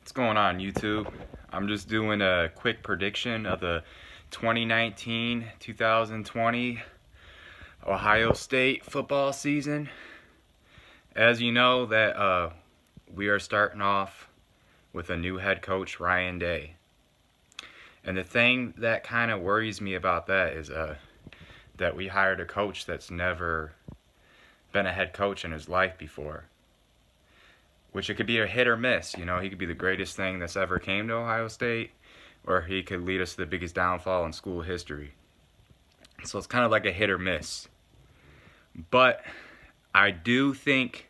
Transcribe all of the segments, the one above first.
What's going on, YouTube? I'm just doing a quick prediction of the 2019-2020 Ohio State football season. As you know, that we are starting off with a new head coach, Ryan Day. And the thing that kind of worries me about that is that we hired a coach that's never been a head coach in his life before. Which it could be a hit or miss. You know, he could be the greatest thing that's ever came to Ohio State, or he could lead us to the biggest downfall in school history. So it's kind of like a hit or miss. But I do think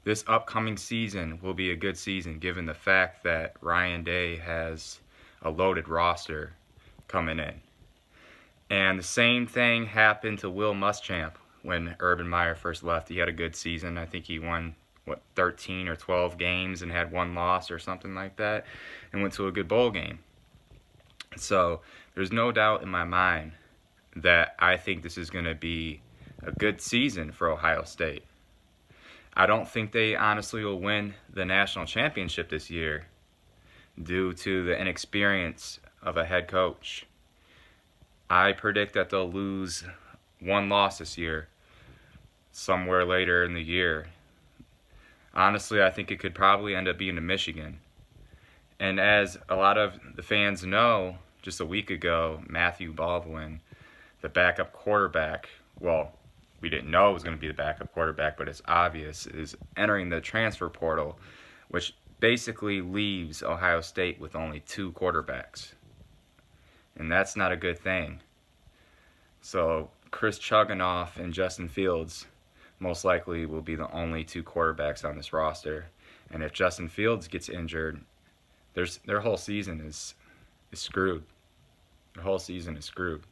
this upcoming season will be a good season, given the fact that Ryan Day has a loaded roster coming in. And the same thing happened to Will Muschamp when Urban Meyer first left. He had a good season. I think he won 13 or 12 games and had one loss or something like that, and went to a good bowl game. So there's no doubt in my mind that I think this is going to be a good season for Ohio State. I don't think they honestly will win the national championship this year due to the inexperience of a head coach. I predict that they'll lose one loss this year, somewhere later in the year. Honestly, I think it could probably end up being to Michigan. And as a lot of the fans know, just a week ago, Matthew Baldwin, the backup quarterback, well, we didn't know it was going to be the backup quarterback, but it's obvious, is entering the transfer portal, which basically leaves Ohio State with only two quarterbacks. And that's not a good thing. So Chris Chugginoff and Justin Fields most likely will be the only two quarterbacks on this roster. And if Justin Fields gets injured, their whole season is screwed. Their whole season is screwed.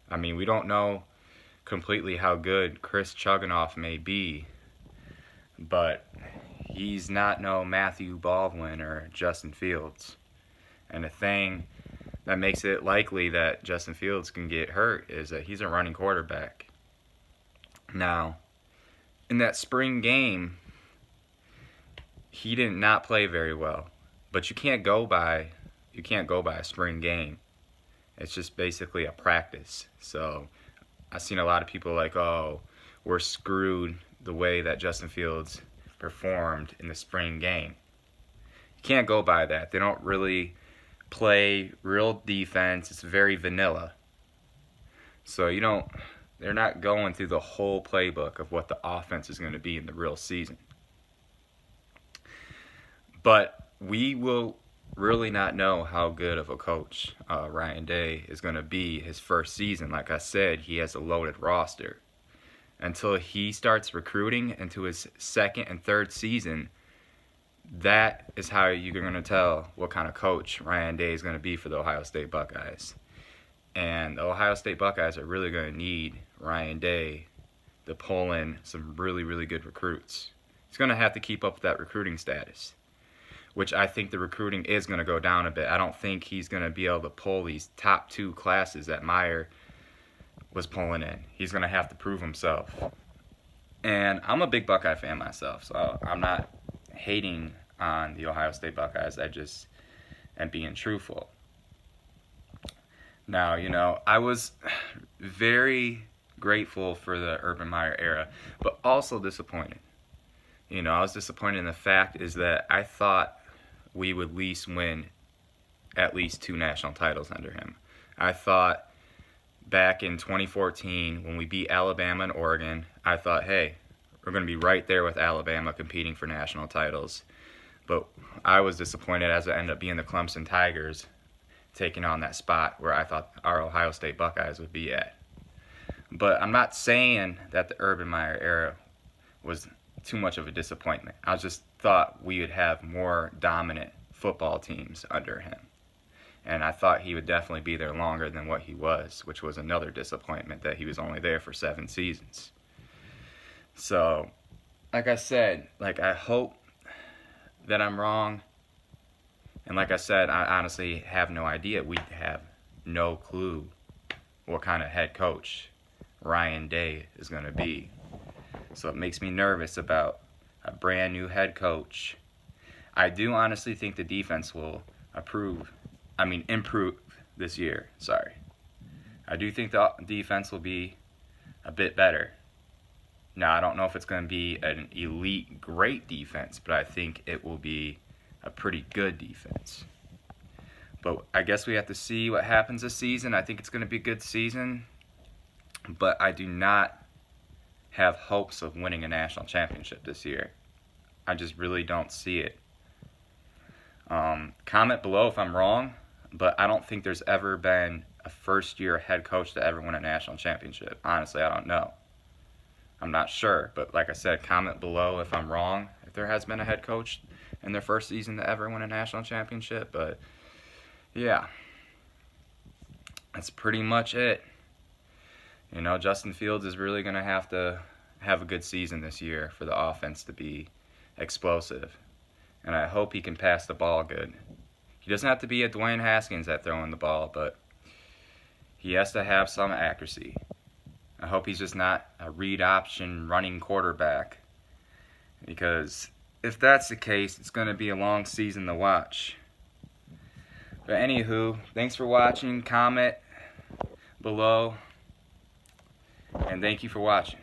I mean, we don't know completely how good Chris Chugginoff may be, but he's not no Matthew Baldwin or Justin Fields. And the thing that makes it likely that Justin Fields can get hurt is that he's a running quarterback. Now, in that spring game, he did not play very well. But you can't go by a spring game. It's just basically a practice. So I've seen a lot of people like, oh, we're screwed the way that Justin Fields performed in the spring game. You can't go by that. They don't really play real defense. It's very vanilla. So they're not going through the whole playbook of what the offense is going to be in the real season. But we will really not know how good of a coach Ryan Day is going to be his first season. Like I said, he has a loaded roster. Until he starts recruiting into his second and third season, that is how you're going to tell what kind of coach Ryan Day is going to be for the Ohio State Buckeyes. And the Ohio State Buckeyes are really going to need Ryan Day to pull in some really, really good recruits. He's going to have to keep up with that recruiting status, which I think the recruiting is going to go down a bit. I don't think he's going to be able to pull these top two classes that Meyer was pulling in. He's going to have to prove himself. And I'm a big Buckeye fan myself, so I'm not hating on the Ohio State Buckeyes. I just am being truthful. Now, I was very grateful for the Urban Meyer era, but also disappointed. I was disappointed in the fact is that I thought we would at least win at least two national titles under him. I thought back in 2014 when we beat Alabama and Oregon, I thought, hey, we're going to be right there with Alabama competing for national titles. But I was disappointed as it ended up being the Clemson Tigers taking on that spot where I thought our Ohio State Buckeyes would be at. But I'm not saying that the Urban Meyer era was too much of a disappointment. I just thought we would have more dominant football teams under him. And I thought he would definitely be there longer than what he was, which was another disappointment that he was only there for 7 seasons. So, like I said, I hope that I'm wrong. And like I said, I honestly have no idea. We have no clue what kind of head coach Ryan Day is going to be. So it makes me nervous about a brand new head coach. I do honestly think the defense will improve this year. Sorry. I do think the defense will be a bit better. Now, I don't know if it's going to be an elite, great defense, but I think it will be a pretty good defense. But I guess we have to see what happens this season. I think it's going to be a good season, but I do not have hopes of winning a national championship this year. I just really don't see it. Comment below if I'm wrong, but I don't think there's ever been a first-year head coach to ever win a national championship. Honestly, I don't know. I'm not sure, but like I said, comment below if I'm wrong, if there has been a head coach in their first season to ever win a national championship. But yeah, that's pretty much it. You know, Justin Fields is really going to have a good season this year for the offense to be explosive. And I hope he can pass the ball good. He doesn't have to be a Dwayne Haskins at throwing the ball, but he has to have some accuracy. I hope he's just not a read option running quarterback, because if that's the case, it's going to be a long season to watch. But anywho, thanks for watching. Comment below, and thank you for watching.